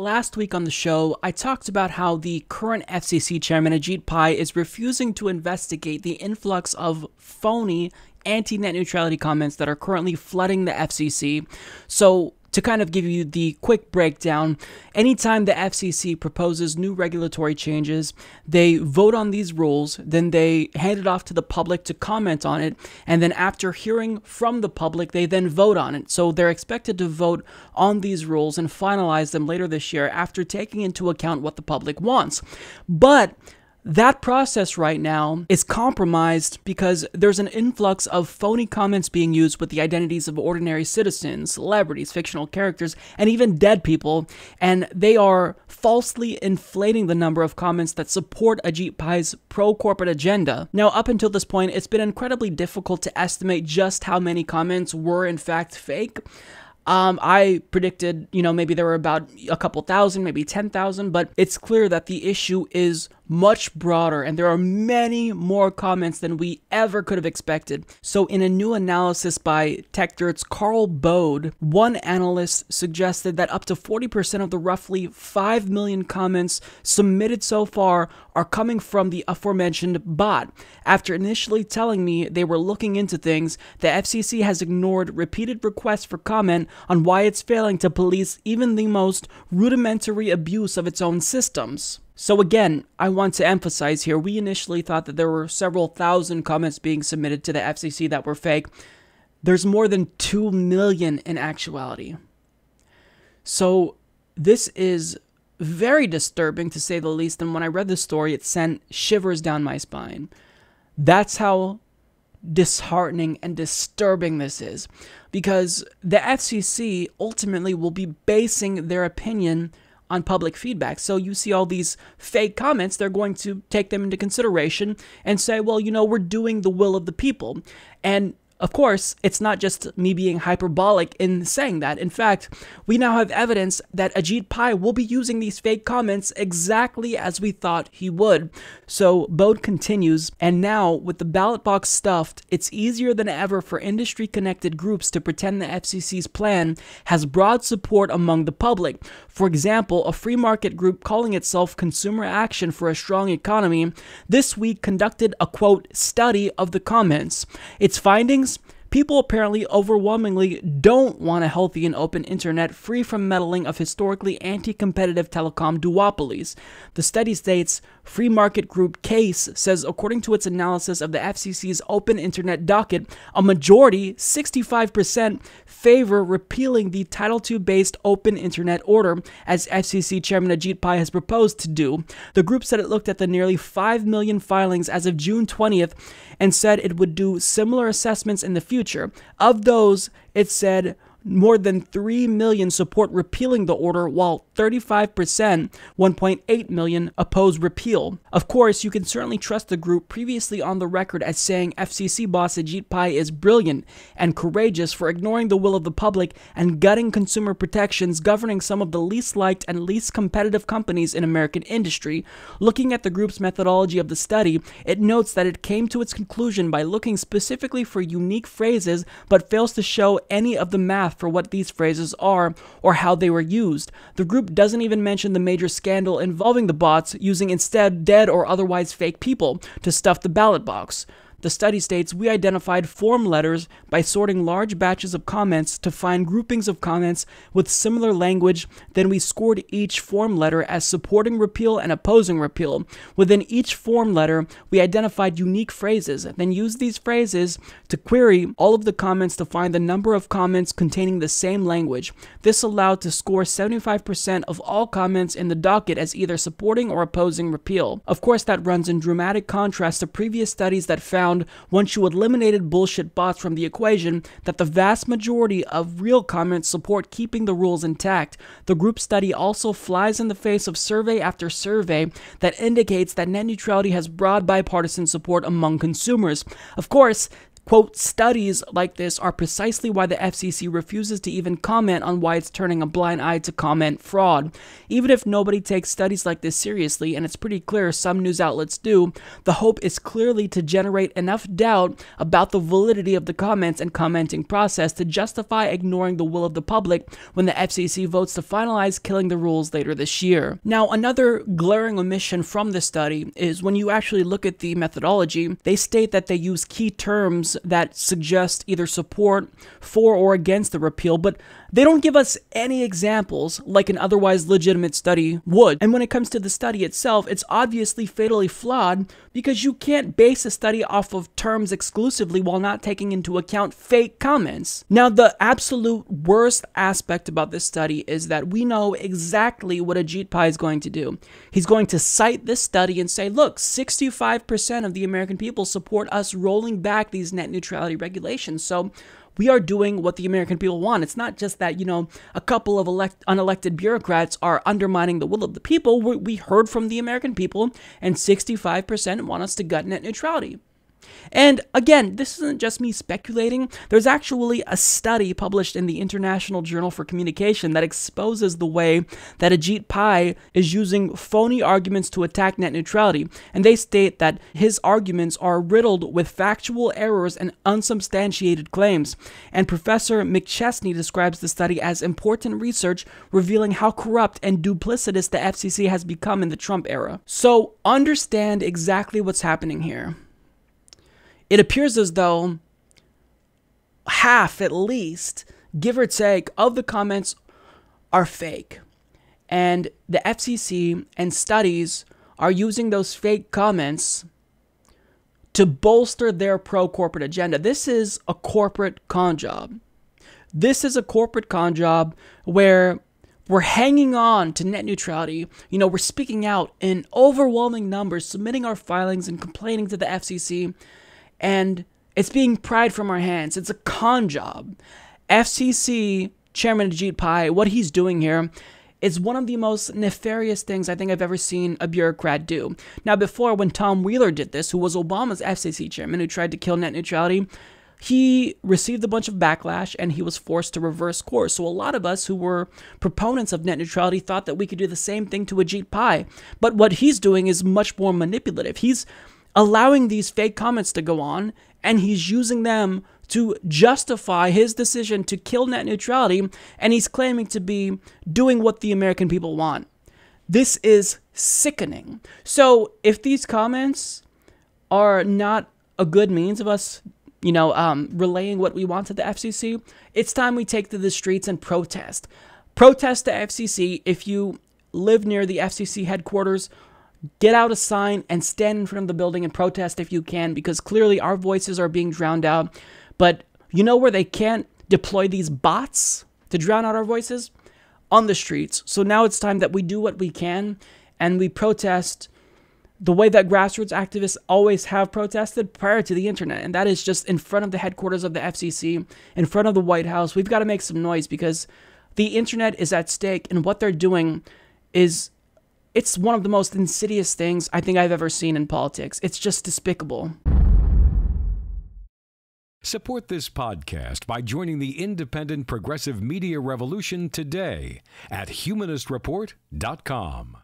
last week on the show, I talked about how the current FCC chairman, Ajit Pai, is refusing to investigate the influx of phony anti-net neutrality comments that are currently flooding the FCC. So, to kind of give you the quick breakdown, anytime the FCC proposes new regulatory changes, they vote on these rules, then they hand it off to the public to comment on it, and then after hearing from the public, they then vote on it. So they're expected to vote on these rules and finalize them later this year after taking into account what the public wants. But that process right now is compromised because there's an influx of phony comments being used with the identities of ordinary citizens, celebrities, fictional characters, and even dead people, and they are falsely inflating the number of comments that support Ajit Pai's pro-corporate agenda. Now, up until this point, it's been incredibly difficult to estimate just how many comments were in fact fake. I predicted, maybe there were about a couple thousand, maybe 10,000, but it's clear that the issue is much broader and there are many more comments than we ever could have expected. So in a new analysis by TechDirt's Carl Bode, one analyst suggested that up to 40% of the roughly 5 million comments submitted so far are coming from the aforementioned bot. After initially telling me they were looking into things, the FCC has ignored repeated requests for comment on why it's failing to police even the most rudimentary abuse of its own systems. So again, I want to emphasize here, we initially thought that there were several thousand comments being submitted to the FCC that were fake. There's more than 2 million in actuality. So this is very disturbing to say the least, and when I read the story, it sent shivers down my spine. That's how disheartening and disturbing this is, because the FCC ultimately will be basing their opinion on public feedback. So you see all these fake comments, they're going to take them into consideration and say, well, we're doing the will of the people. And of course, it's not just me being hyperbolic in saying that. In fact, we now have evidence that Ajit Pai will be using these fake comments exactly as we thought he would. So Bode continues, and now with the ballot box stuffed, it's easier than ever for industry-connected groups to pretend the FCC's plan has broad support among the public. For example, a free market group calling itself Consumer Action for a Strong Economy this week conducted a, quote, study of the comments. Its findings: people apparently overwhelmingly don't want a healthy and open internet free from meddling of historically anti-competitive telecom duopolies. The study states, free market group Case says according to its analysis of the FCC's open internet docket, a majority, 65%, favor repealing the Title II-based open internet order, as FCC Chairman Ajit Pai has proposed to do. The group said it looked at the nearly 5 million filings as of June 20th and said it would do similar assessments in the future. Of those, it said more than 3 million support repealing the order, while 35%, 1.8 million, oppose repeal. Of course, you can certainly trust the group previously on the record as saying FCC boss Ajit Pai is brilliant and courageous for ignoring the will of the public and gutting consumer protections governing some of the least liked and least competitive companies in American industry. Looking at the group's methodology of the study, it notes that it came to its conclusion by looking specifically for unique phrases, but fails to show any of the math for what these phrases are or how they were used. The group doesn't even mention the major scandal involving the bots, using instead dead or otherwise fake people to stuff the ballot box. The study states, we identified form letters by sorting large batches of comments to find groupings of comments with similar language. Then we scored each form letter as supporting repeal and opposing repeal. Within each form letter, we identified unique phrases, then used these phrases to query all of the comments to find the number of comments containing the same language. This allowed to score 75% of all comments in the docket as either supporting or opposing repeal. Of course, that runs in dramatic contrast to previous studies that found, once you eliminated bullshit bots from the equation, that the vast majority of real comments support keeping the rules intact. The group study also flies in the face of survey after survey that indicates that net neutrality has broad bipartisan support among consumers. Of course, Quote, studies like this are precisely why the FCC refuses to even comment on why it's turning a blind eye to comment fraud. Even if nobody takes studies like this seriously, and it's pretty clear some news outlets do, the hope is clearly to generate enough doubt about the validity of the comments and commenting process to justify ignoring the will of the public when the FCC votes to finalize killing the rules later this year. Now, another glaring omission from this study is when you actually look at the methodology, they state that they use key terms that suggest either support for or against the repeal, but they don't give us any examples like an otherwise legitimate study would. And when it comes to the study itself, it's obviously fatally flawed because you can't base a study off of terms exclusively while not taking into account fake comments. Now, the absolute worst aspect about this study is that we know exactly what Ajit Pai is going to do. He's going to cite this study and say, look, 65% of the American people support us rolling back these net neutrality regulations. So we are doing what the American people want. It's not just that, a couple of unelected bureaucrats are undermining the will of the people. We heard from the American people, and 65% want us to gut net neutrality. And again, this isn't just me speculating. There's actually a study published in the International Journal for Communication that exposes the way that Ajit Pai is using phony arguments to attack net neutrality. And they state that his arguments are riddled with factual errors and unsubstantiated claims. And Professor McChesney describes the study as important research revealing how corrupt and duplicitous the FCC has become in the Trump era. So understand exactly what's happening here. It appears as though half, at least, give or take, of the comments are fake. And the FCC and studies are using those fake comments to bolster their pro-corporate agenda. This is a corporate con job. This is a corporate con job where we're hanging on to net neutrality. We're speaking out in overwhelming numbers, submitting our filings and complaining to the FCC. And it's being pried from our hands. It's a con job. FCC Chairman Ajit Pai, what he's doing here is one of the most nefarious things I think I've ever seen a bureaucrat do. Now, before, when Tom Wheeler did this, who was Obama's FCC chairman who tried to kill net neutrality, he received a bunch of backlash and he was forced to reverse course. So a lot of us who were proponents of net neutrality thought that we could do the same thing to Ajit Pai. But what he's doing is much more manipulative. He's allowing these fake comments to go on, and he's using them to justify his decision to kill net neutrality, and he's claiming to be doing what the American people want. This is sickening. So if these comments are not a good means of us, relaying what we want to the FCC, it's time we take to the streets and protest. Protest the FCC. If you live near the FCC headquarters, get out a sign and stand in front of the building and protest if you can, because clearly our voices are being drowned out. But you know where they can't deploy these bots to drown out our voices? On the streets. So now it's time that we do what we can and we protest the way that grassroots activists always have protested prior to the internet. And that is just in front of the headquarters of the FCC, in front of the White House. We've got to make some noise because the internet is at stake, and what they're doing it's one of the most insidious things I think I've ever seen in politics. It's just despicable. Support this podcast by joining the independent progressive media revolution today at humanistreport.com.